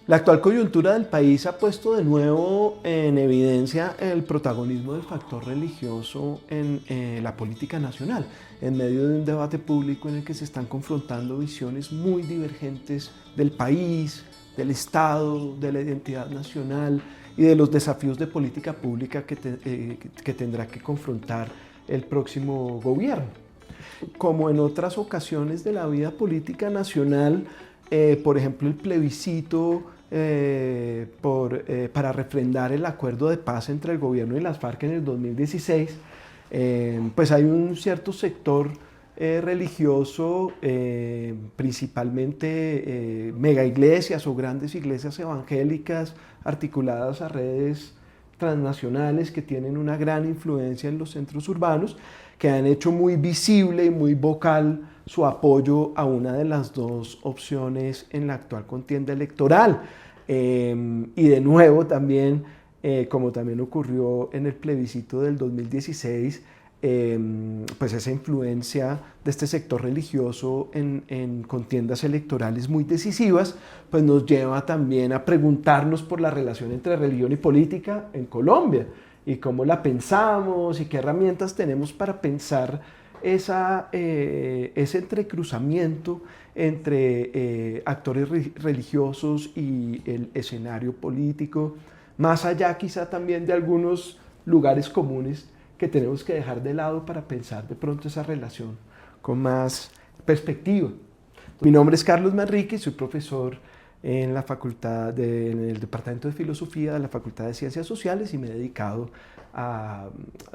La actual coyuntura del país ha puesto de nuevo en evidencia el protagonismo del factor religioso en la política nacional, en medio de un debate público en el que se están confrontando visiones muy divergentes del país, del Estado, de la identidad nacional y de los desafíos de política pública que tendrá que confrontar el próximo gobierno. Como en otras ocasiones de la vida política nacional, por ejemplo, el plebiscito para refrendar el acuerdo de paz entre el gobierno y las FARC en el 2016, pues hay un cierto sector religioso, principalmente mega iglesias o grandes iglesias evangélicas articuladas a redes transnacionales que tienen una gran influencia en los centros urbanos, que han hecho muy visible y muy vocal su apoyo a una de las dos opciones en la actual contienda electoral. Y de nuevo también, como también ocurrió en el plebiscito del 2016, pues esa influencia de este sector religioso en contiendas electorales muy decisivas, pues nos lleva también a preguntarnos por la relación entre religión y política en Colombia y cómo la pensamos y qué herramientas tenemos para pensar ese entrecruzamiento entre actores religiosos y el escenario político, más allá quizá también de algunos lugares comunes que tenemos que dejar de lado para pensar de pronto esa relación con más perspectiva. Mi nombre es Carlos Manrique, soy profesor en en el Departamento de Filosofía de la Facultad de Ciencias Sociales y me he dedicado a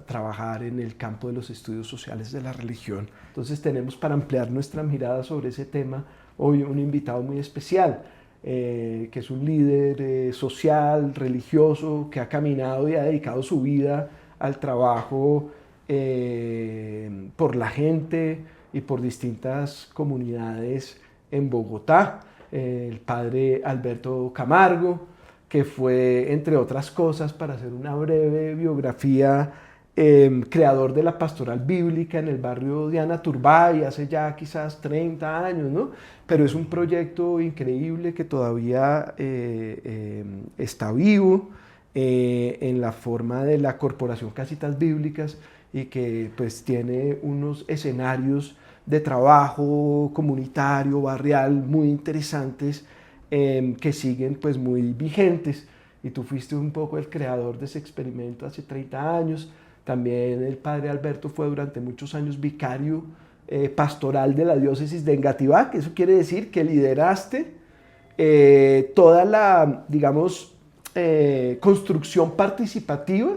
trabajar en el campo de los estudios sociales de la religión. Entonces tenemos para ampliar nuestra mirada sobre ese tema hoy un invitado muy especial, que es un líder social, religioso, que ha caminado y ha dedicado su vida al trabajo por la gente y por distintas comunidades en Bogotá, el padre Alberto Camargo, que fue, entre otras cosas, para hacer una breve biografía, creador de la pastoral bíblica en el barrio Diana Turbay hace ya quizás 30 años, ¿no? Pero es un proyecto increíble que todavía está vivo, en la forma de la Corporación Casitas Bíblicas y que pues tiene unos escenarios de trabajo comunitario, barrial, muy interesantes, que siguen pues muy vigentes. Y tú fuiste un poco el creador de ese experimento hace 30 años. También el padre Alberto fue durante muchos años vicario pastoral de la diócesis de Engativá, que eso quiere decir que lideraste toda la, digamos, construcción participativa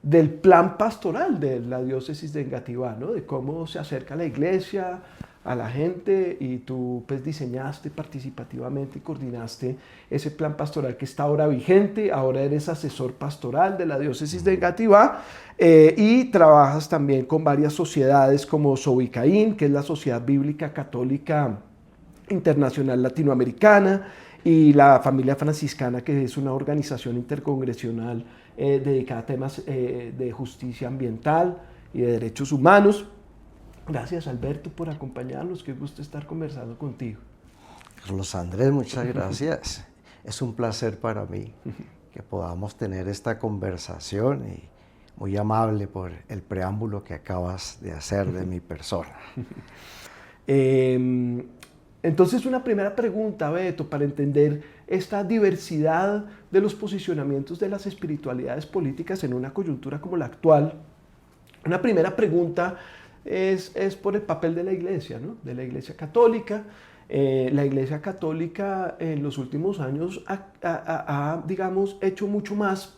del plan pastoral de la diócesis de Engativá, ¿no? De cómo se acerca la iglesia a la gente, y tú pues diseñaste participativamente y coordinaste ese plan pastoral que está ahora vigente. Ahora eres asesor pastoral de la diócesis de Engativá, y trabajas también con varias sociedades como Sobicaín, que es la Sociedad Bíblica Católica Internacional Latinoamericana, y la Familia Franciscana, que es una organización intercongresional dedicada a temas de justicia ambiental y de derechos humanos. Gracias, Alberto, por acompañarnos. Qué gusto estar conversando contigo. Carlos Andrés, muchas gracias. Es un placer para mí que podamos tener esta conversación, y muy amable por el preámbulo que acabas de hacer de mi persona. Entonces, una primera pregunta, Beto, para entender esta diversidad de los posicionamientos de las espiritualidades políticas en una coyuntura como la actual. Una primera pregunta es por el papel de la Iglesia, ¿no? De la Iglesia Católica. La Iglesia Católica en los últimos años ha, digamos, hecho mucho más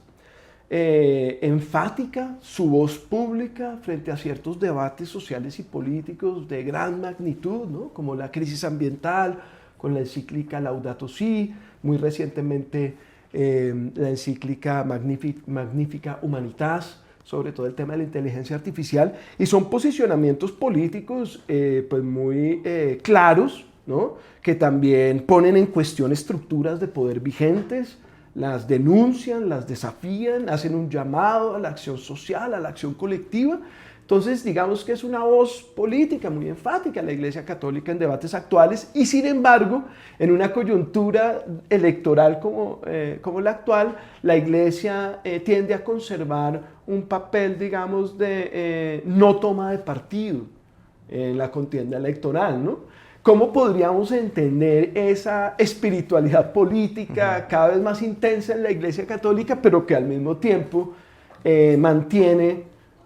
enfática su voz pública frente a ciertos debates sociales y políticos de gran magnitud, ¿no? Como la crisis ambiental, con la encíclica Laudato Si, muy recientemente la encíclica Magnifica Humanitas, sobre todo el tema de la inteligencia artificial, y son posicionamientos políticos pues muy claros, ¿no? Que también ponen en cuestión estructuras de poder vigentes, las denuncian, las desafían, hacen un llamado a la acción social, a la acción colectiva, Entonces, digamos que es una voz política muy enfática la Iglesia Católica en debates actuales y, sin embargo, en una coyuntura electoral como la actual, la Iglesia tiende a conservar un papel, digamos, de no toma de partido en la contienda electoral, ¿no? ¿Cómo podríamos entender esa espiritualidad política cada vez más intensa en la Iglesia Católica, pero que al mismo tiempo mantiene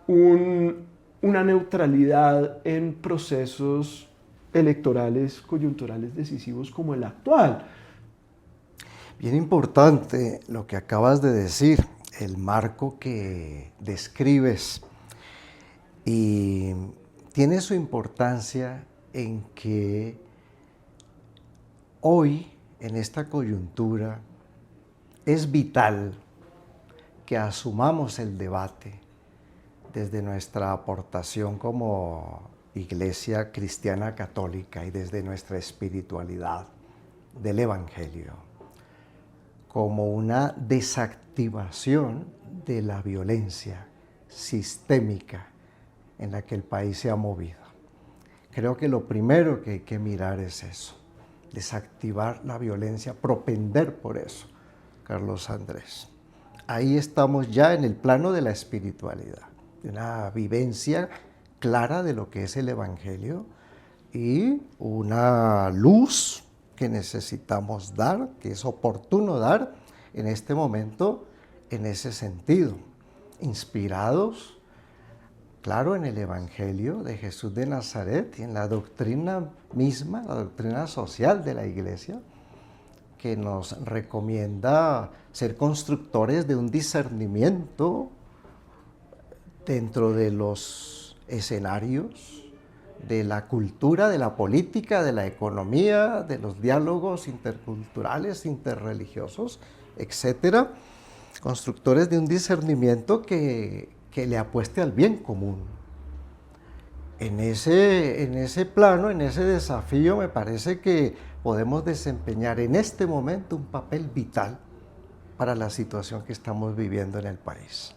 una neutralidad en procesos electorales coyunturales decisivos como el actual? Bien importante lo que acabas de decir, el marco que describes, y tiene su importancia en que hoy, en esta coyuntura, es vital que asumamos el debate desde nuestra aportación como Iglesia Cristiana Católica y desde nuestra espiritualidad del Evangelio, como una desactivación de la violencia sistémica en la que el país se ha movido. Creo que lo primero que hay que mirar es eso, desactivar la violencia, propender por eso, Carlos Andrés. Ahí estamos ya en el plano de la espiritualidad, de una vivencia clara de lo que es el Evangelio y una luz que necesitamos dar, que es oportuno dar en este momento en ese sentido, inspirados, claro, en el Evangelio de Jesús de Nazaret y en la doctrina misma, la doctrina social de la Iglesia, que nos recomienda ser constructores de un discernimiento dentro de los escenarios de la cultura, de la política, de la economía, de los diálogos interculturales, interreligiosos, etc. Constructores de un discernimiento que le apueste al bien común. En ese plano, en ese desafío, me parece que podemos desempeñar en este momento un papel vital para la situación que estamos viviendo en el país.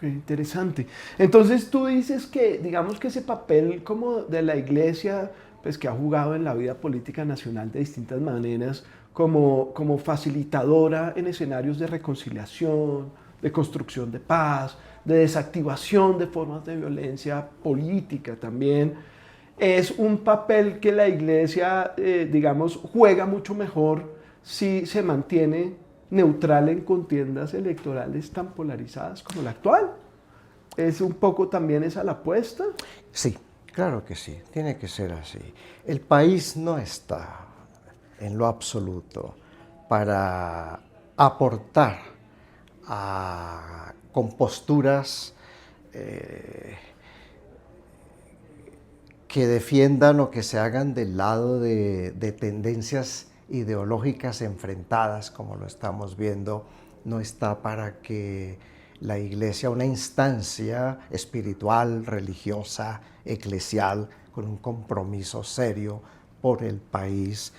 Qué interesante. Entonces tú dices que, digamos que ese papel como de la Iglesia, pues que ha jugado en la vida política nacional de distintas maneras, como facilitadora en escenarios de reconciliación, de construcción de paz, de desactivación de formas de violencia política también, es un papel que la Iglesia, digamos, juega mucho mejor si se mantiene neutral en contiendas electorales tan polarizadas como la actual. ¿Es un poco también esa la apuesta? Sí, claro que sí, tiene que ser así. El país no está en lo absoluto para aportar con posturas que defiendan o que se hagan del lado de tendencias ideológicas enfrentadas, como lo estamos viendo. No está para que la Iglesia, una instancia espiritual, religiosa, eclesial, con un compromiso serio por el país,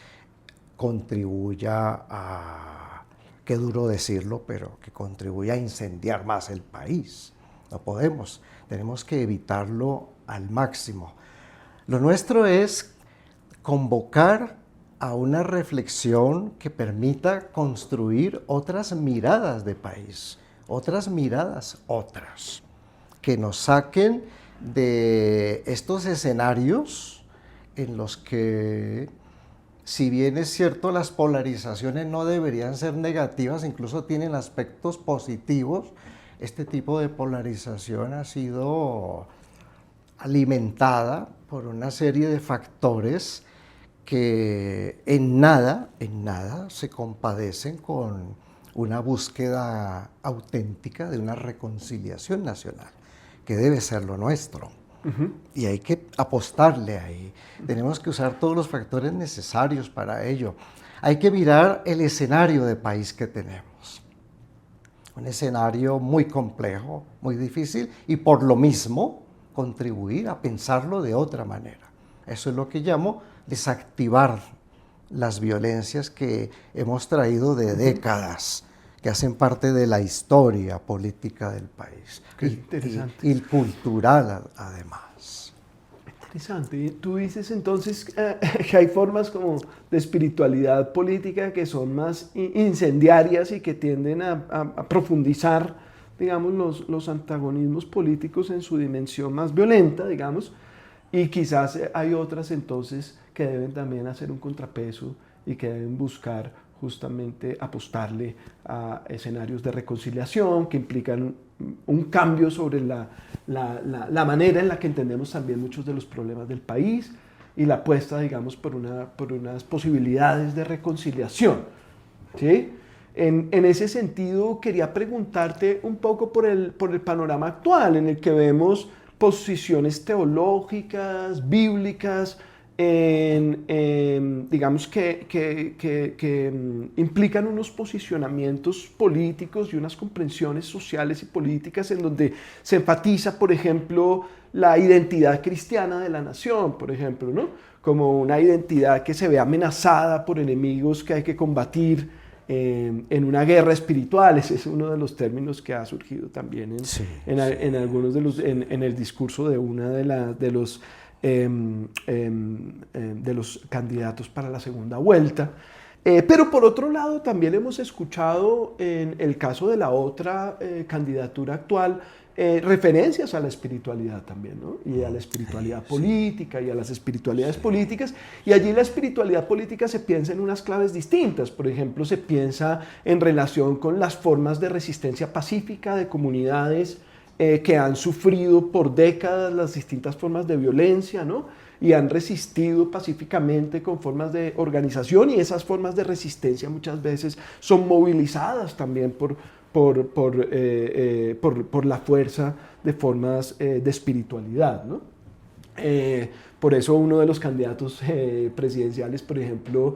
contribuya a, qué duro decirlo, pero que contribuya a incendiar más el país. No podemos, tenemos que evitarlo al máximo. Lo nuestro es convocar a una reflexión que permita construir otras miradas de país, otras miradas, que nos saquen de estos escenarios en los que, si bien es cierto, las polarizaciones no deberían ser negativas, incluso tienen aspectos positivos, este tipo de polarización ha sido alimentada por una serie de factores que en nada se compadecen con una búsqueda auténtica de una reconciliación nacional, que debe ser lo nuestro. Y hay que apostarle ahí. Tenemos que usar todos los factores necesarios para ello. Hay que mirar el escenario de país que tenemos. Un escenario muy complejo, muy difícil, y por lo mismo contribuir a pensarlo de otra manera. Eso es lo que llamo desactivar las violencias que hemos traído de décadas, que hacen parte de la historia política del país. Qué interesante. Y cultural además. Interesante. Y tú dices entonces que hay formas como de espiritualidad política que son más incendiarias y que tienden a profundizar, digamos, los antagonismos políticos en su dimensión más violenta, digamos, y quizás hay otras entonces que deben también hacer un contrapeso y que deben buscar justamente apostarle a escenarios de reconciliación que implican un cambio sobre la manera en la que entendemos también muchos de los problemas del país y la apuesta, digamos, por unas posibilidades de reconciliación, ¿sí? En ese sentido, quería preguntarte un poco por el panorama actual en el que vemos posiciones teológicas, bíblicas, digamos que implican unos posicionamientos políticos y unas comprensiones sociales y políticas en donde se enfatiza, por ejemplo, la identidad cristiana de la nación, por ejemplo, ¿no? Como una identidad que se ve amenazada por enemigos que hay que combatir en una guerra espiritual. Ese es uno de los términos que ha surgido también en algunos en el discurso de una de los candidatos para la segunda vuelta. Pero por otro lado también hemos escuchado en el caso de la otra candidatura actual referencias a la espiritualidad también, ¿no? Y a la espiritualidad política y a las espiritualidades políticas, y allí la espiritualidad política se piensa en unas claves distintas. Por ejemplo, se piensa en relación con las formas de resistencia pacífica de comunidades que han sufrido por décadas las distintas formas de violencia, ¿no? Y han resistido pacíficamente con formas de organización, y esas formas de resistencia muchas veces son movilizadas también por la fuerza de formas de espiritualidad, ¿no? Por eso uno de los candidatos presidenciales, por ejemplo,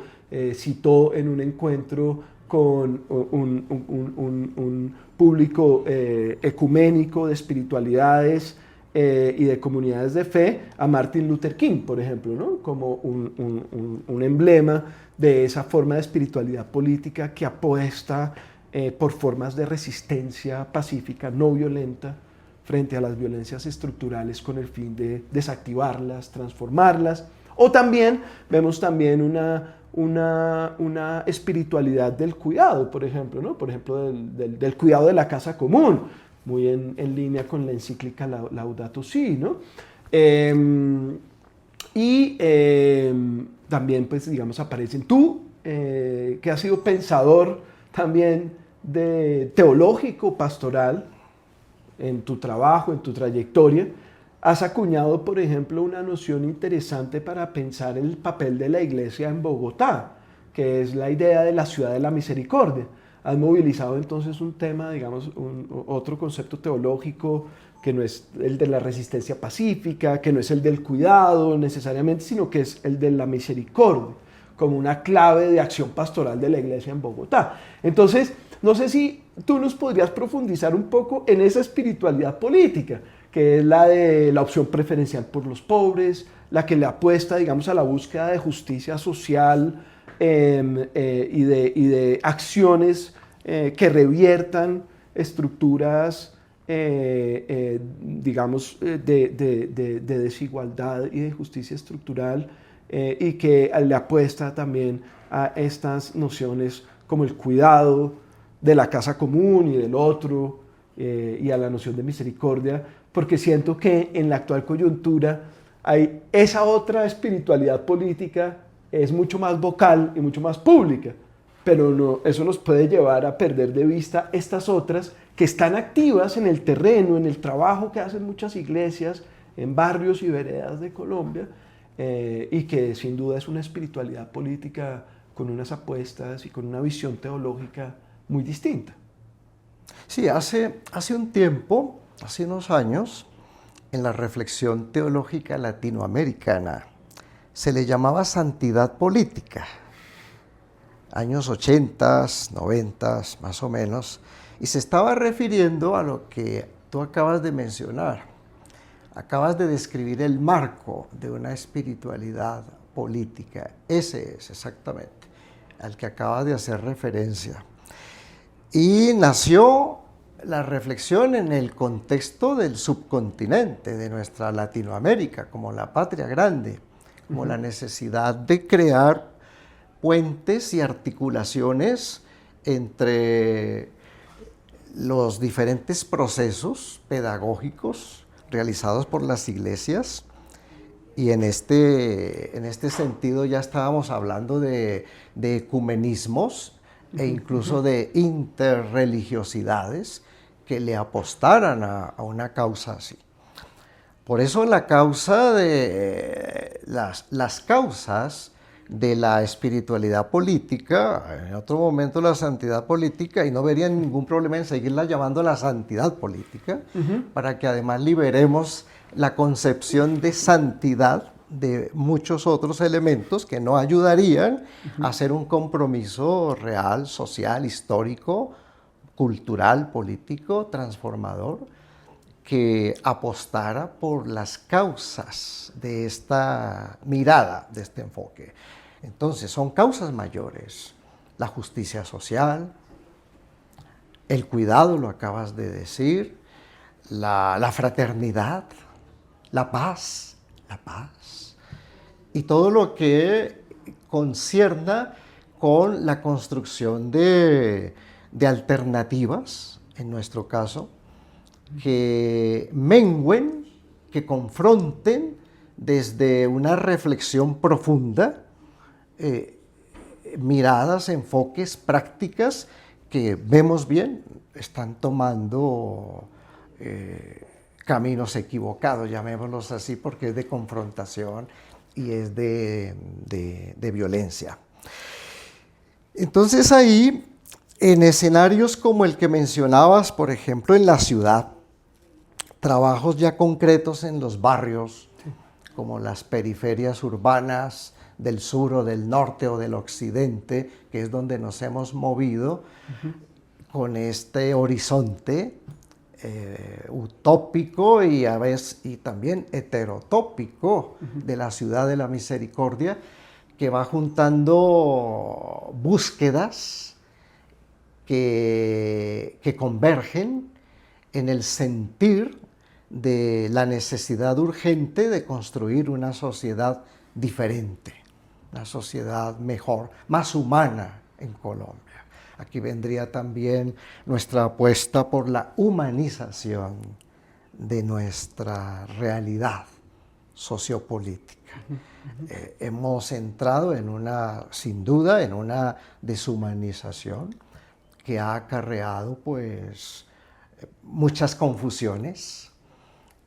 citó en un encuentro con un público ecuménico de espiritualidades y de comunidades de fe a Martin Luther King, por ejemplo, ¿no? Como un emblema de esa forma de espiritualidad política que apuesta por formas de resistencia pacífica, no violenta, frente a las violencias estructurales con el fin de desactivarlas, transformarlas. O también vemos también una espiritualidad del cuidado, por ejemplo, ¿no? Por ejemplo, del cuidado de la casa común, muy en línea con la encíclica Laudato Si, ¿no? También, pues, digamos, aparecen tú, que has sido pensador también teológico, pastoral, en tu trabajo, en tu trayectoria, has acuñado, por ejemplo, una noción interesante para pensar el papel de la iglesia en Bogotá, que es la idea de la ciudad de la misericordia. Has movilizado entonces un tema, digamos, otro concepto teológico que no es el de la resistencia pacífica, que no es el del cuidado necesariamente, sino que es el de la misericordia, como una clave de acción pastoral de la iglesia en Bogotá. Entonces, no sé si tú nos podrías profundizar un poco en esa espiritualidad política, que es la de la opción preferencial por los pobres, la que le apuesta, digamos, a la búsqueda de justicia social y de acciones que reviertan estructuras, digamos, de desigualdad y de justicia estructural, y que le apuesta también a estas nociones como el cuidado de la casa común y del otro, y a la noción de misericordia, porque siento que en la actual coyuntura hay esa otra espiritualidad política, es mucho más vocal y mucho más pública, pero no, eso nos puede llevar a perder de vista estas otras que están activas en el terreno, en el trabajo que hacen muchas iglesias en barrios y veredas de Colombia, y que sin duda es una espiritualidad política con unas apuestas y con una visión teológica muy distinta. Sí, hace un tiempo, hace unos años, en la reflexión teológica latinoamericana, se le llamaba santidad política, años 80, 90, más o menos, y se estaba refiriendo a lo que tú acabas de mencionar. Acabas de describir el marco de una espiritualidad política. Ese es exactamente al que acabas de hacer referencia. Y nació la reflexión en el contexto del subcontinente, de nuestra Latinoamérica, como la patria grande, como la necesidad de crear puentes y articulaciones entre los diferentes procesos pedagógicos realizados por las iglesias, y en este sentido ya estábamos hablando de ecumenismos e incluso de interreligiosidades que le apostaran a una causa así. Por eso la causa de las causas de la espiritualidad política, en otro momento la santidad política, y no vería ningún problema en seguirla llamando la santidad política, para que además liberemos la concepción de santidad de muchos otros elementos que no ayudarían a hacer un compromiso real, social, histórico, cultural, político, transformador, que apostara por las causas de esta mirada, de este enfoque. Entonces, son causas mayores: la justicia social, el cuidado, lo acabas de decir, la fraternidad, la paz, y todo lo que concierna con la construcción de alternativas, en nuestro caso, que mengüen, que confronten desde una reflexión profunda, miradas, enfoques, prácticas que vemos bien están tomando caminos equivocados, llamémoslos así, porque es de confrontación y es de violencia. Entonces ahí, en escenarios como el que mencionabas, por ejemplo, en la ciudad, trabajos ya concretos en los barrios, como las periferias urbanas del sur o del norte o del occidente, que es donde nos hemos movido, con este horizonte utópico y a veces y también heterotópico de la ciudad de la misericordia, que va juntando búsquedas que convergen en el sentir de la necesidad urgente de construir una sociedad diferente, una sociedad mejor, más humana en Colombia. Aquí vendría también nuestra apuesta por la humanización de nuestra realidad sociopolítica. Hemos entrado sin duda, en una deshumanización que ha acarreado pues muchas confusiones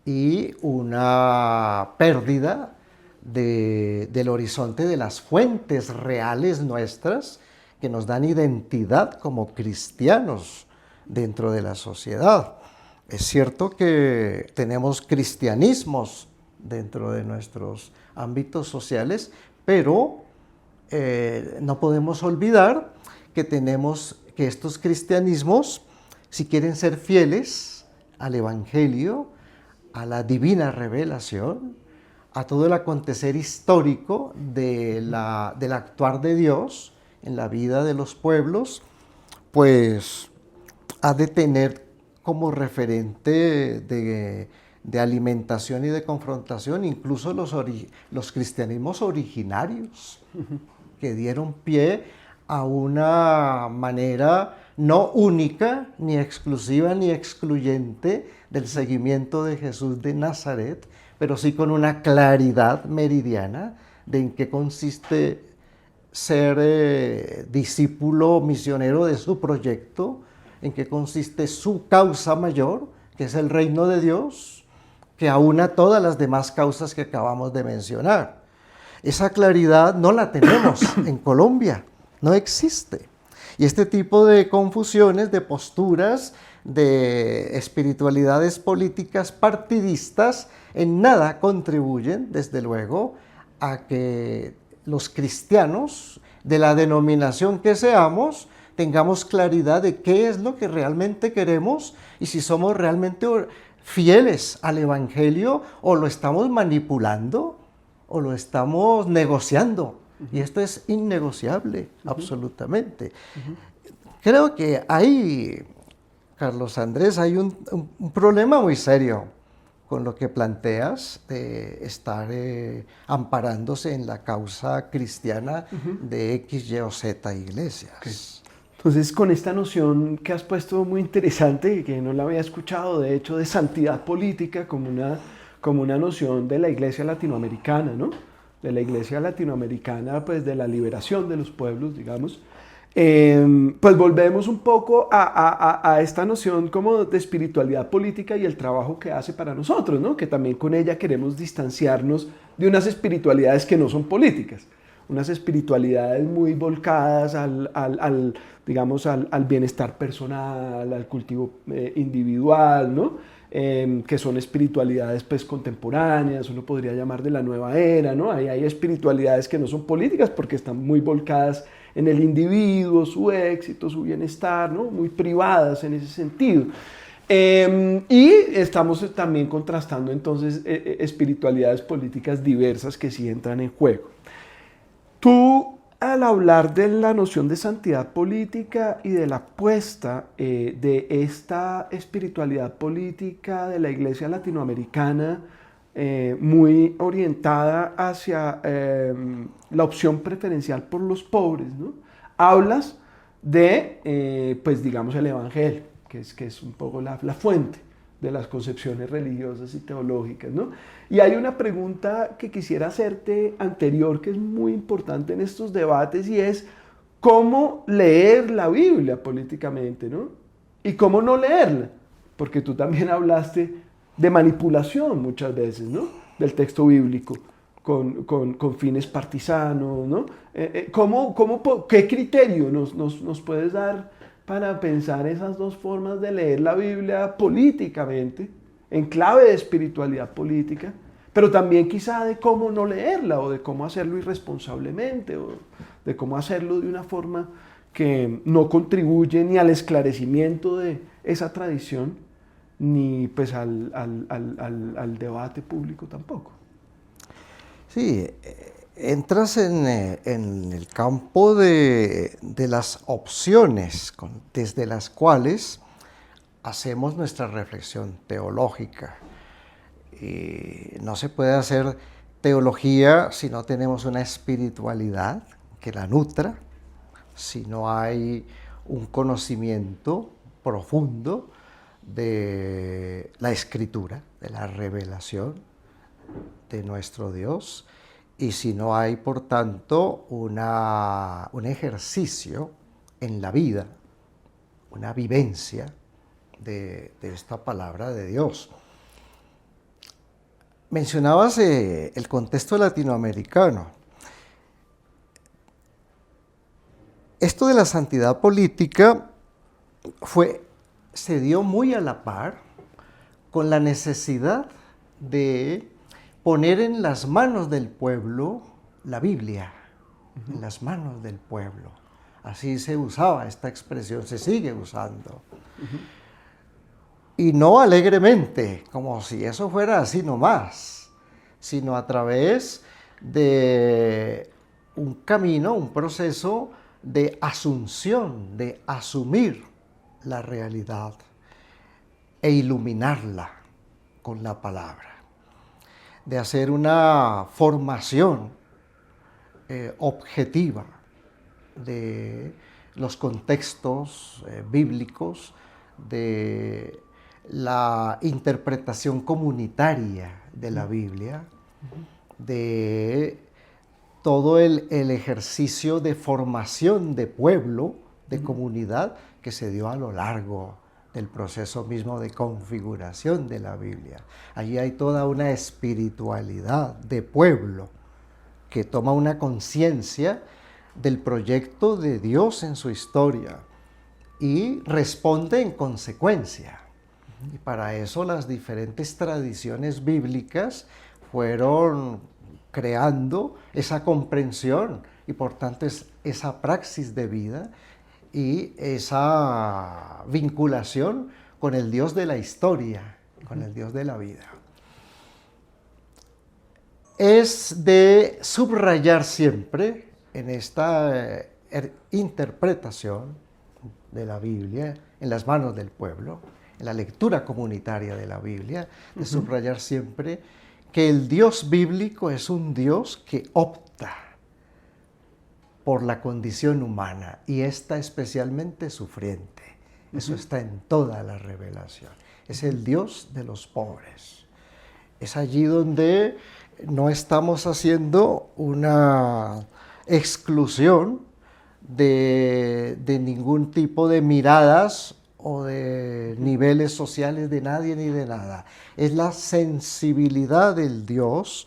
y una pérdida del horizonte de las fuentes reales nuestras que nos dan identidad como cristianos dentro de la sociedad. Es cierto que tenemos cristianismos dentro de nuestros ámbitos sociales, pero no podemos olvidar que estos cristianismos, si quieren ser fieles al Evangelio, a la divina revelación, a todo el acontecer histórico del actuar de Dios en la vida de los pueblos, pues ha de tener como referente de alimentación y de confrontación incluso los cristianismos originarios, que dieron pie a una manera no única, ni exclusiva, ni excluyente del seguimiento de Jesús de Nazaret, pero sí con una claridad meridiana de en qué consiste ser discípulo misionero de su proyecto, en qué consiste su causa mayor, que es el reino de Dios, que aúna todas las demás causas que acabamos de mencionar. Esa claridad no la tenemos en Colombia, no existe. Y este tipo de confusiones, de posturas, de espiritualidades políticas partidistas, en nada contribuyen, desde luego, a que los cristianos, de la denominación que seamos, tengamos claridad de qué es lo que realmente queremos y si somos realmente fieles al Evangelio o lo estamos manipulando o lo estamos negociando. Y esto es innegociable, absolutamente. Creo que hay, Carlos Andrés, hay un problema muy serio con lo que planteas de estar amparándose en la causa cristiana de X, Y o Z iglesias. Okay. Entonces, con esta noción que has puesto muy interesante, que no la había escuchado, de hecho, de santidad política como una noción de la iglesia latinoamericana, ¿no? De la iglesia latinoamericana, pues de la liberación de los pueblos, digamos. Pues volvemos un poco a esta noción como de espiritualidad política y el trabajo que hace para nosotros, ¿no? Que también con ella queremos distanciarnos de unas espiritualidades que no son políticas, unas espiritualidades muy volcadas digamos, al bienestar personal, al cultivo individual, ¿no? Que son espiritualidades pues contemporáneas, uno podría llamar de la nueva era, ¿no? Hay espiritualidades que no son políticas porque están muy volcadas en el individuo, su éxito, su bienestar, ¿no? Muy privadas en ese sentido. Y estamos también contrastando entonces espiritualidades políticas diversas que sí entran en juego. Tú, al hablar de la noción de santidad política y de la apuesta de esta espiritualidad política de la iglesia latinoamericana, muy orientada hacia la opción preferencial por los pobres, ¿no? Hablas de, pues digamos, el Evangelio, que es un poco la fuente de las concepciones religiosas y teológicas, ¿no? Y hay una pregunta que quisiera hacerte anterior, que es muy importante en estos debates, y es cómo leer la Biblia políticamente, ¿no? Y cómo no leerla, porque tú también hablaste de manipulación muchas veces, ¿no? Del texto bíblico con fines partisanos, ¿no? ¿Qué criterio nos puedes dar para pensar esas dos formas de leer la Biblia políticamente, en clave de espiritualidad política, pero también quizá de cómo no leerla o de cómo hacerlo irresponsablemente o de cómo hacerlo de una forma que no contribuye ni al esclarecimiento de esa tradición ni pues al debate público tampoco? Sí, entras en el campo de las opciones desde las cuales hacemos nuestra reflexión teológica. Y no se puede hacer teología si no tenemos una espiritualidad que la nutra, si no hay un conocimiento profundo de la escritura, de la revelación de nuestro Dios, y si no hay, por tanto, un ejercicio en la vida, una vivencia de esta palabra de Dios. Mencionabas el contexto latinoamericano. Esto de la santidad política se dio muy a la par con la necesidad de poner en las manos del pueblo la Biblia, en las manos del pueblo. Así se usaba esta expresión, se sigue usando. Y no alegremente, como si eso fuera así nomás, sino a través de un camino, un proceso de asunción, de asumir la realidad e iluminarla con la palabra, de hacer una formación objetiva de los contextos bíblicos, de la interpretación comunitaria de la Biblia, de todo el ejercicio de formación de pueblo, de comunidad, que se dio a lo largo del proceso mismo de configuración de la Biblia. Allí hay toda una espiritualidad de pueblo que toma una conciencia del proyecto de Dios en su historia y responde en consecuencia. Y para eso las diferentes tradiciones bíblicas fueron creando esa comprensión y por tanto esa praxis de vida y esa vinculación con el Dios de la historia, con el Dios de la vida. Es de subrayar siempre en esta interpretación de la Biblia, en las manos del pueblo, en la lectura comunitaria de la Biblia, de subrayar siempre que el Dios bíblico es un Dios que opta por la condición humana y esta especialmente sufriente. Eso está en toda la revelación. Es el Dios de los pobres. Es allí donde no estamos haciendo una exclusión de ningún tipo de miradas o de niveles sociales de nadie ni de nada. Es la sensibilidad del Dios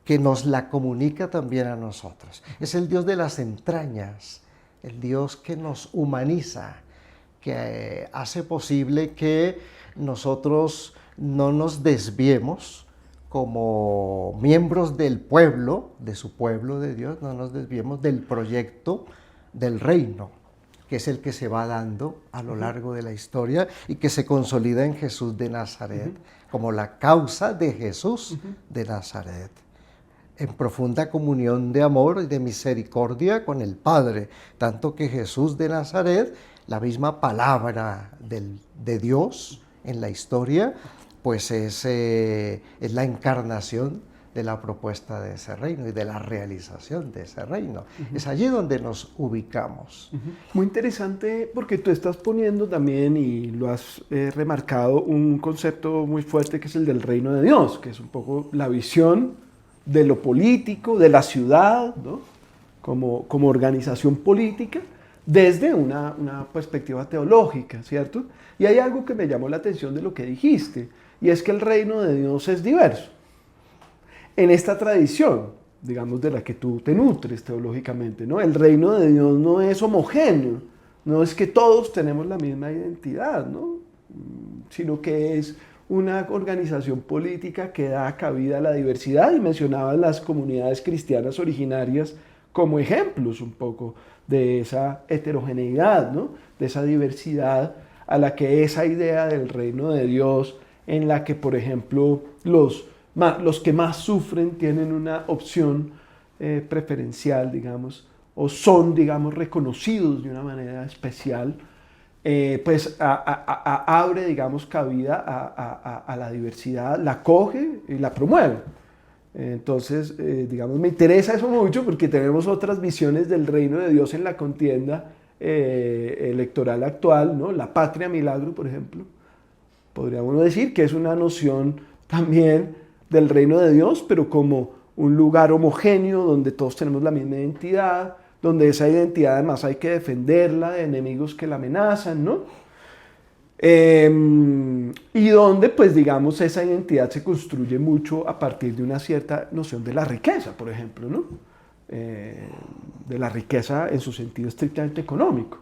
que nos la comunica también a nosotros. Es el Dios de las entrañas, el Dios que nos humaniza, que hace posible que nosotros no nos desviemos como miembros del pueblo, de su pueblo de Dios, no nos desviemos del proyecto del reino, que es el que se va dando a lo largo de la historia y que se consolida en Jesús de Nazaret, como la causa de Jesús de Nazaret, en profunda comunión de amor y de misericordia con el Padre, tanto que Jesús de Nazaret, la misma palabra de Dios en la historia, pues es la encarnación de la propuesta de ese reino y de la realización de ese reino. Es allí donde nos ubicamos. Muy interesante porque tú estás poniendo también, y lo has remarcado, un concepto muy fuerte que es el del reino de Dios, que es un poco la visión de lo político, de la ciudad, ¿no? como organización política, desde una perspectiva teológica, ¿cierto? Y hay algo que me llamó la atención de lo que dijiste, y es que el reino de Dios es diverso. En esta tradición, digamos, de la que tú te nutres teológicamente, ¿no? El reino de Dios no es homogéneo, no es que todos tenemos la misma identidad, ¿no? Sino que es una organización política que da cabida a la diversidad, y mencionabas las comunidades cristianas originarias como ejemplos un poco de esa heterogeneidad, ¿no? De esa diversidad a la que esa idea del reino de Dios, en la que, por ejemplo, los que más sufren tienen una opción preferencial, digamos, o son, digamos, reconocidos de una manera especial, pues abre, digamos, cabida a la diversidad, la acoge y la promueve. Entonces, digamos, me interesa eso mucho porque tenemos otras visiones del reino de Dios en la contienda electoral actual, ¿no? La patria milagro, por ejemplo, podríamos decir que es una noción también del reino de Dios, pero como un lugar homogéneo donde todos tenemos la misma identidad, donde esa identidad además hay que defenderla de enemigos que la amenazan, ¿no? Y donde, pues digamos, esa identidad se construye mucho a partir de una cierta noción de la riqueza, por ejemplo, ¿no? De la riqueza en su sentido estrictamente económico.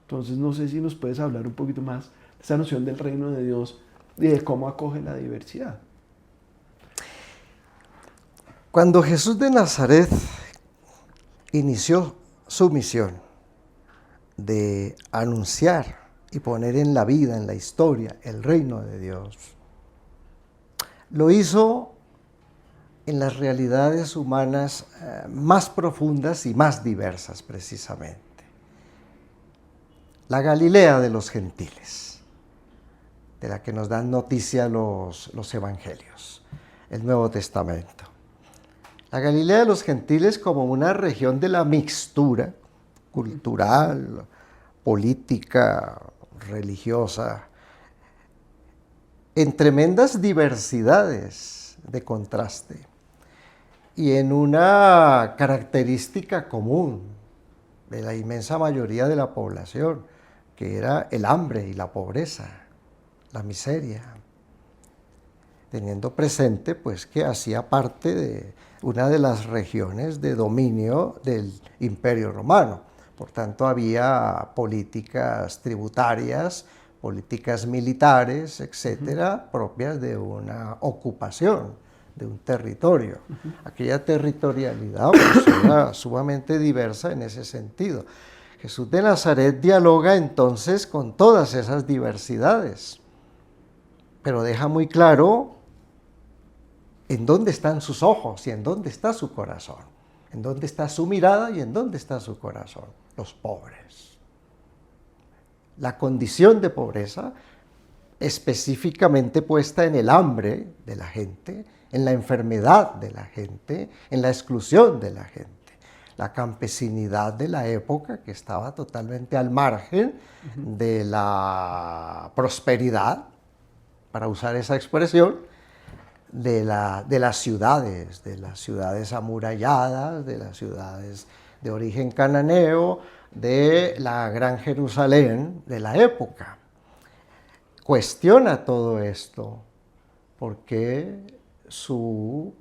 Entonces, no sé si nos puedes hablar un poquito más de esa noción del reino de Dios y de cómo acoge la diversidad. Cuando Jesús de Nazaret inició su misión de anunciar y poner en la vida, en la historia, el reino de Dios, lo hizo en las realidades humanas más profundas y más diversas, precisamente. La Galilea de los gentiles, de la que nos dan noticia los evangelios, el Nuevo Testamento. La Galilea de los gentiles como una región de la mixtura cultural, política, religiosa, en tremendas diversidades de contraste y en una característica común de la inmensa mayoría de la población, que era el hambre y la pobreza, la miseria, teniendo presente pues que hacía parte de una de las regiones de dominio del Imperio Romano. Por tanto, había políticas tributarias, políticas militares, etcétera, propias de una ocupación, de un territorio. Aquella territorialidad pues, era sumamente diversa en ese sentido. Jesús de Nazaret dialoga entonces con todas esas diversidades, pero deja muy claro en dónde están sus ojos y en dónde está su corazón, en dónde está su mirada y en dónde está su corazón, los pobres. la condición de pobreza específicamente puesta en el hambre de la gente, en la enfermedad de la gente, en la exclusión de la gente. La campesinidad de la época, que estaba totalmente al margen de la prosperidad, para usar esa expresión, de las ciudades amuralladas, de las ciudades de origen cananeo, de la Gran Jerusalén de la época. Cuestiona todo esto porque su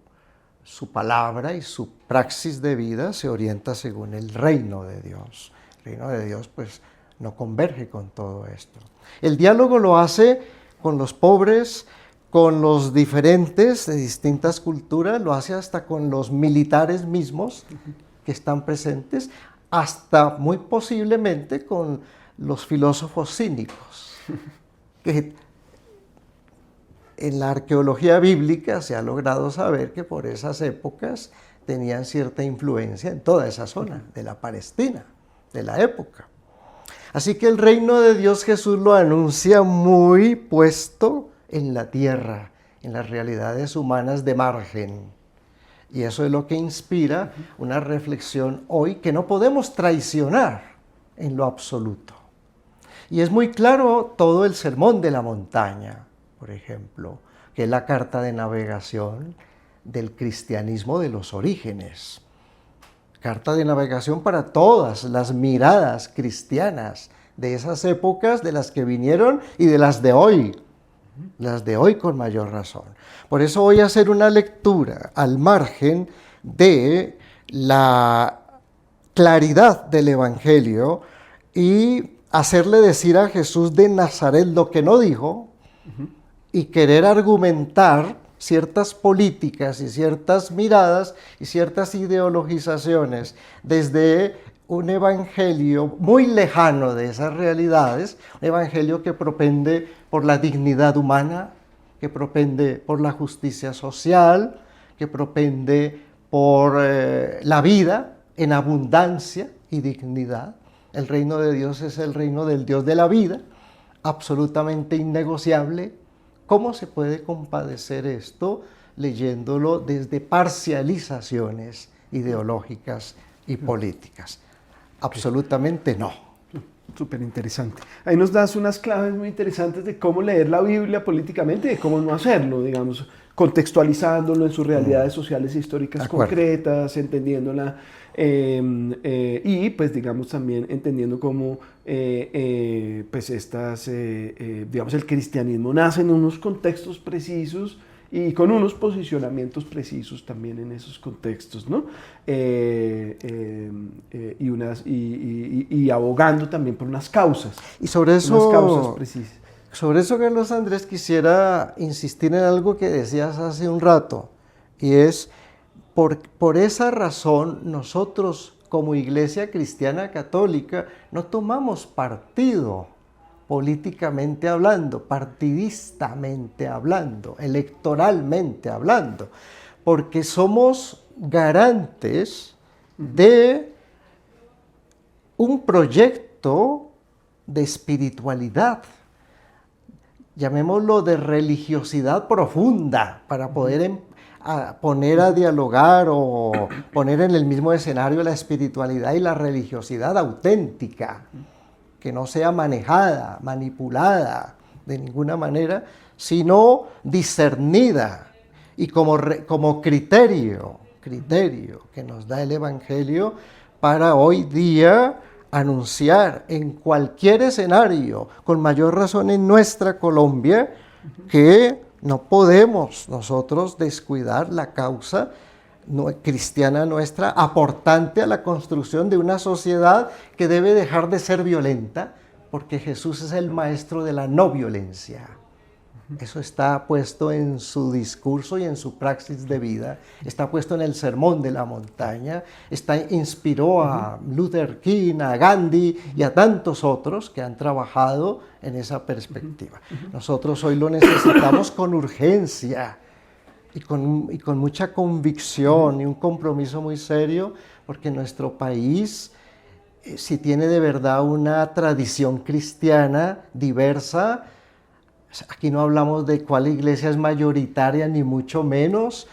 palabra y su praxis de vida se orienta según el reino de Dios. El reino de Dios pues no converge con todo esto. El diálogo lo hace con los pobres, con los diferentes de distintas culturas, lo hace hasta con los militares mismos que están presentes, hasta muy posiblemente con los filósofos cínicos, que en la arqueología bíblica se ha logrado saber que por esas épocas tenían cierta influencia en toda esa zona de la Palestina, de la época. Así que el reino de Dios Jesús lo anuncia muy puesto en la tierra, en las realidades humanas de margen. Y eso es lo que inspira una reflexión hoy que no podemos traicionar en lo absoluto. Y es muy claro todo el Sermón de la Montaña, por ejemplo, que es la carta de navegación del cristianismo de los orígenes. Carta de navegación para todas las miradas cristianas de esas épocas, de las que vinieron y de las de hoy con mayor razón. Por eso voy a hacer una lectura al margen de la claridad del Evangelio y hacerle decir a Jesús de Nazaret lo que no dijo y querer argumentar ciertas políticas y ciertas miradas y ciertas ideologizaciones desde un evangelio muy lejano de esas realidades, un evangelio que propende por la dignidad humana, que propende por la justicia social, que propende por la vida en abundancia y dignidad. El reino de Dios es el reino del Dios de la vida, absolutamente innegociable. ¿Cómo se puede compadecer esto leyéndolo desde parcializaciones ideológicas y políticas? Absolutamente no. Súper interesante. Ahí nos das unas claves muy interesantes de cómo leer la Biblia políticamente y de cómo no hacerlo, digamos, contextualizándolo en sus realidades sociales e históricas concretas, entendiéndola y pues digamos también entendiendo cómo pues digamos el cristianismo nace en unos contextos precisos y con unos posicionamientos precisos también en esos contextos, ¿no? Y abogando también por unas causas. Y sobre eso, unas causas precisas. Sobre eso, Carlos Andrés, quisiera insistir en algo que decías hace un rato, y es, por esa razón, nosotros como Iglesia Cristiana Católica no tomamos partido políticamente hablando, partidistamente hablando, electoralmente hablando, porque somos garantes de un proyecto de espiritualidad, llamémoslo de religiosidad profunda, para poder poner a dialogar o poner en el mismo escenario la espiritualidad y la religiosidad auténtica, que no sea manejada, manipulada de ninguna manera, sino discernida y como criterio que nos da el Evangelio para hoy día anunciar en cualquier escenario, con mayor razón en nuestra Colombia, que no podemos nosotros descuidar la causa cristiana nuestra, aportante a la construcción de una sociedad que debe dejar de ser violenta, porque Jesús es el maestro de la no violencia. Eso está puesto en su discurso y en su praxis de vida, está puesto en el Sermón de la Montaña, inspiró a Luther King, a Gandhi y a tantos otros que han trabajado en esa perspectiva. Nosotros hoy lo necesitamos con urgencia y con mucha convicción y un compromiso muy serio, porque nuestro país si tiene de verdad una tradición cristiana diversa. Aquí no hablamos de cuál iglesia es mayoritaria, ni mucho menos.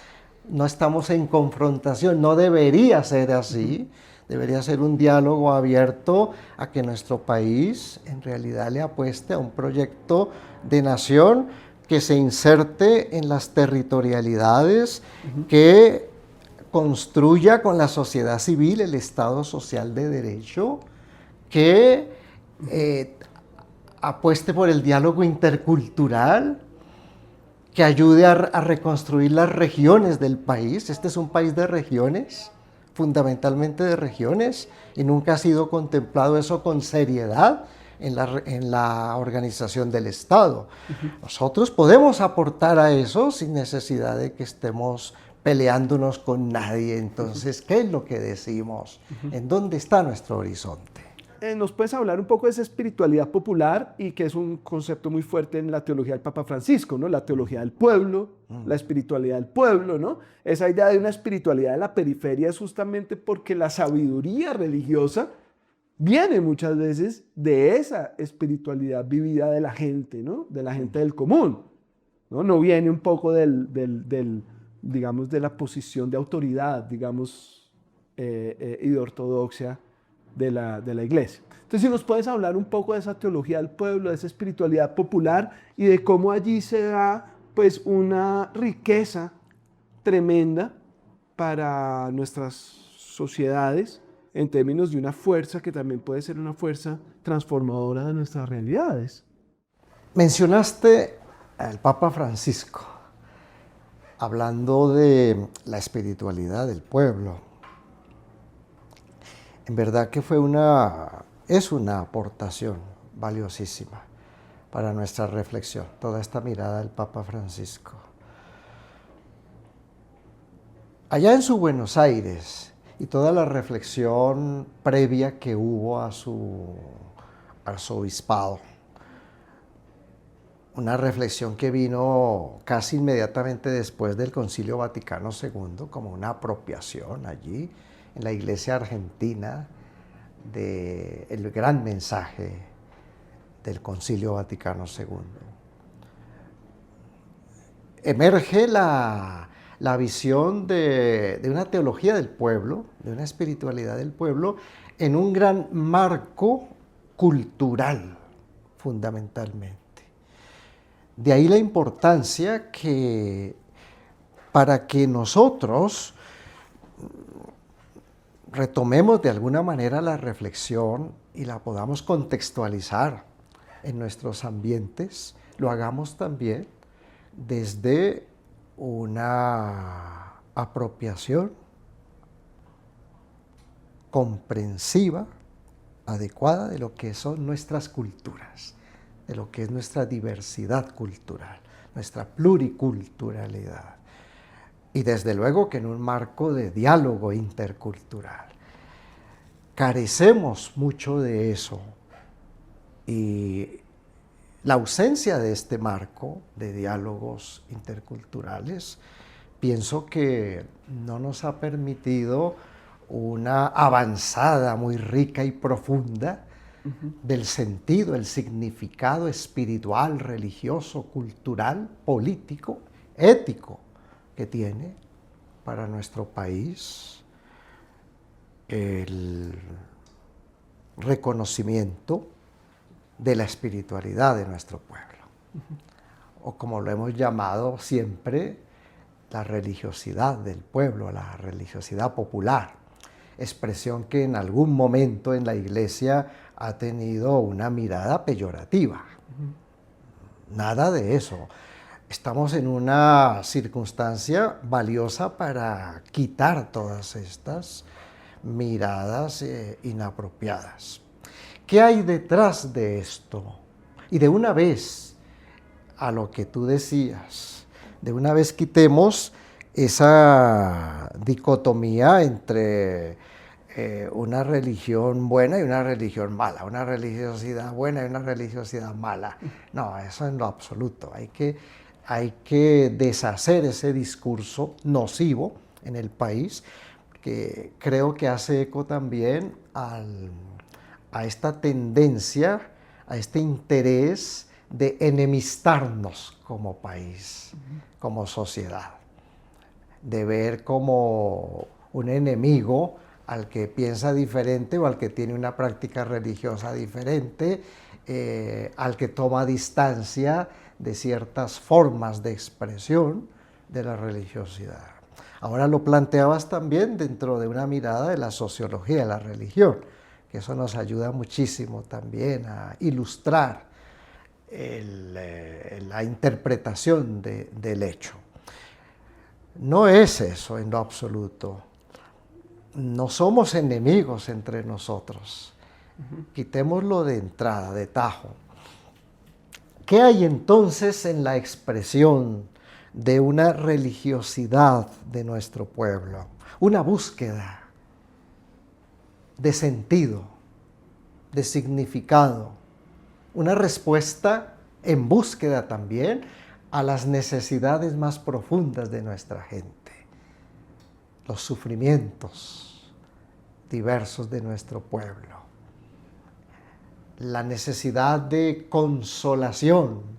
No estamos en confrontación, no debería ser así. Debería ser un diálogo abierto a que nuestro país en realidad le apueste a un proyecto de nación que se inserte en las territorialidades, que construya con la sociedad civil el Estado social de derecho, que apueste por el diálogo intercultural, que ayude a reconstruir las regiones del país. Este es un país de regiones, fundamentalmente de regiones, y nunca ha sido contemplado eso con seriedad en la organización del Estado. Nosotros podemos aportar a eso sin necesidad de que estemos peleándonos con nadie. Entonces, ¿qué es lo que decimos? ¿En dónde está nuestro horizonte? ¿Nos puedes hablar un poco de esa espiritualidad popular y que es un concepto muy fuerte en la teología del Papa Francisco, ¿no? La teología del pueblo, la espiritualidad del pueblo, ¿no? Esa idea de una espiritualidad de la periferia es justamente porque la sabiduría religiosa viene muchas veces de esa espiritualidad vivida de la gente, ¿no? De la gente del común, ¿no? No viene un poco digamos, de la posición de autoridad, digamos, y de ortodoxia de la iglesia. Entonces, si nos puedes hablar un poco de esa teología del pueblo, de esa espiritualidad popular y de cómo allí se da, pues, una riqueza tremenda para nuestras sociedades en términos de una fuerza que también puede ser una fuerza transformadora de nuestras realidades. Mencionaste al Papa Francisco, hablando de la espiritualidad del pueblo. En verdad que es una aportación valiosísima para nuestra reflexión, toda esta mirada del Papa Francisco. Allá en su Buenos Aires y toda la reflexión previa que hubo a su arzobispado, una reflexión que vino casi inmediatamente después del Concilio Vaticano II, como una apropiación allí en la Iglesia argentina del gran mensaje del Concilio Vaticano II. Emerge la visión de una teología del pueblo, de una espiritualidad del pueblo, en un gran marco cultural, fundamentalmente. De ahí la importancia que para que nosotros retomemos de alguna manera la reflexión y la podamos contextualizar en nuestros ambientes, lo hagamos también desde una apropiación comprensiva, adecuada de lo que son nuestras culturas, de lo que es nuestra diversidad cultural, nuestra pluriculturalidad. Y desde luego que en un marco de diálogo intercultural. Carecemos mucho de eso y la ausencia de este marco de diálogos interculturales pienso que no nos ha permitido una avanzada muy rica y profunda del sentido, el significado espiritual, religioso, cultural, político, ético que tiene para nuestro país el reconocimiento de la espiritualidad de nuestro pueblo, o como lo hemos llamado siempre, la religiosidad del pueblo, la religiosidad popular, expresión que en algún momento en la Iglesia ha tenido una mirada peyorativa. Nada de eso. Estamos en una circunstancia valiosa para quitar todas estas miradas inapropiadas. ¿Qué hay detrás de esto? Y de una vez, a lo que tú decías, de una vez quitemos esa dicotomía entre una religión buena y una religión mala, una religiosidad buena y una religiosidad mala. No, eso en lo absoluto. Hay que deshacer ese discurso nocivo en el país, que creo que hace eco también al a esta tendencia, a este interés de enemistarnos como país, como sociedad, de ver como un enemigo al que piensa diferente o al que tiene una práctica religiosa diferente, al que toma distancia de ciertas formas de expresión de la religiosidad. Ahora lo planteabas también dentro de una mirada de la sociología de la religión, que eso nos ayuda muchísimo también a ilustrar la interpretación del hecho. No es eso en lo absoluto. No somos enemigos entre nosotros. Quitémoslo de entrada, de tajo. ¿Qué hay entonces en la expresión de una religiosidad de nuestro pueblo? Una búsqueda de sentido, de significado, una respuesta en búsqueda también a las necesidades más profundas de nuestra gente, los sufrimientos diversos de nuestro pueblo, la necesidad de consolación.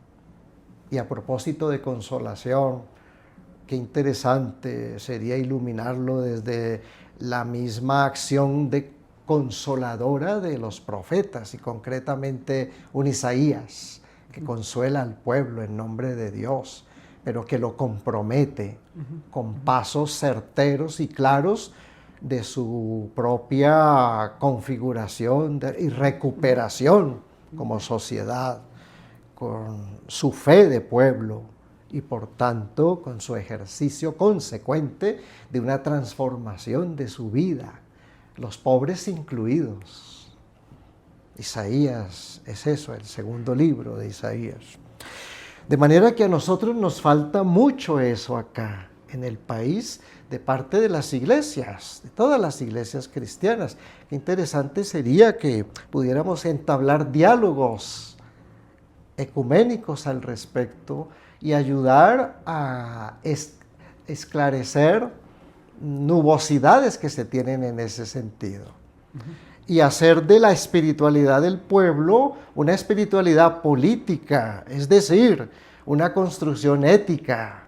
Y a propósito de consolación, qué interesante sería iluminarlo desde la misma acción de consoladora de los profetas, y concretamente un Isaías, que consuela al pueblo en nombre de Dios, pero que lo compromete con pasos certeros y claros de su propia configuración y recuperación como sociedad, con su fe de pueblo y por tanto con su ejercicio consecuente de una transformación de su vida, los pobres incluidos. Isaías es eso, el segundo libro de Isaías. De manera que a nosotros nos falta mucho eso acá en el país de parte de las iglesias, de todas las iglesias cristianas. Qué interesante sería que pudiéramos entablar diálogos ecuménicos al respecto y ayudar a esclarecer nubosidades que se tienen en ese sentido. Y hacer de la espiritualidad del pueblo una espiritualidad política, es decir, una construcción ética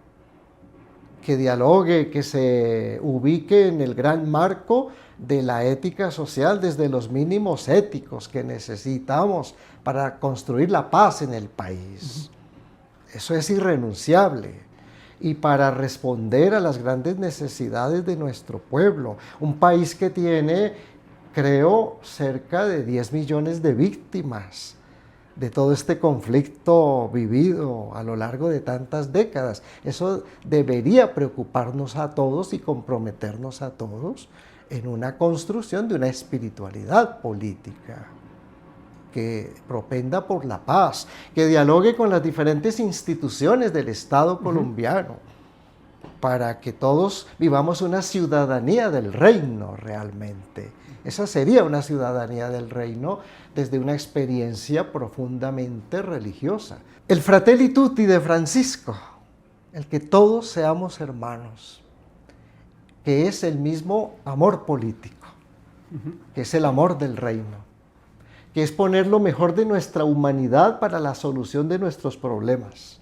que dialogue, que se ubique en el gran marco de la ética social desde los mínimos éticos que necesitamos para construir la paz en el país. Eso es irrenunciable. Y para responder a las grandes necesidades de nuestro pueblo, un país que tiene, creo, cerca de 10 millones de víctimas de todo este conflicto vivido a lo largo de tantas décadas. Eso debería preocuparnos a todos y comprometernos a todos en una construcción de una espiritualidad política que propenda por la paz, que dialogue con las diferentes instituciones del Estado colombiano, para que todos vivamos una ciudadanía del reino realmente. Esa sería una ciudadanía del reino desde una experiencia profundamente religiosa. El Fratelli Tutti de Francisco, el que todos seamos hermanos, que es el mismo amor político, que es el amor del reino, que es poner lo mejor de nuestra humanidad para la solución de nuestros problemas.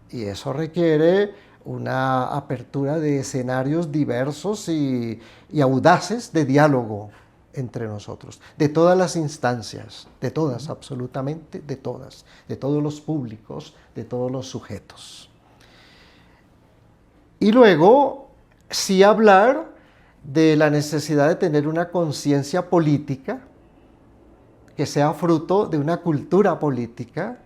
Y eso requiere una apertura de escenarios diversos y audaces de diálogo entre nosotros, de todas las instancias, de todas, absolutamente de todas, de todos los públicos, de todos los sujetos. Y luego, sí hablar de la necesidad de tener una conciencia política que sea fruto de una cultura política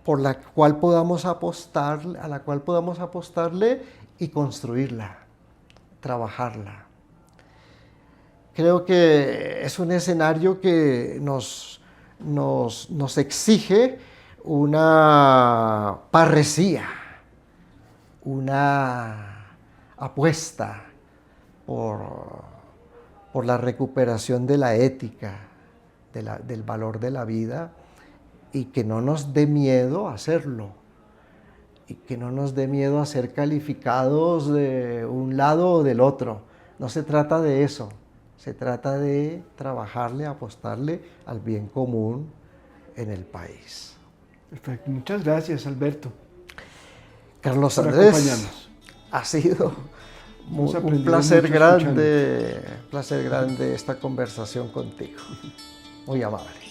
por la cual podamos apostar, a la cual podamos apostarle y construirla, trabajarla. Creo que es un escenario que nos exige una parresía, una apuesta por la recuperación de la ética, del valor de la vida, y que no nos dé miedo hacerlo, y que no nos dé miedo a ser calificados de un lado o del otro. No se trata de eso, Se trata de trabajarle, apostarle al bien común en el país. Perfecto. Muchas gracias, Alberto. Carlos por Andrés, acompañarnos. ha sido Hemos un aprendido placer mucho grande esta conversación contigo. Muy amable.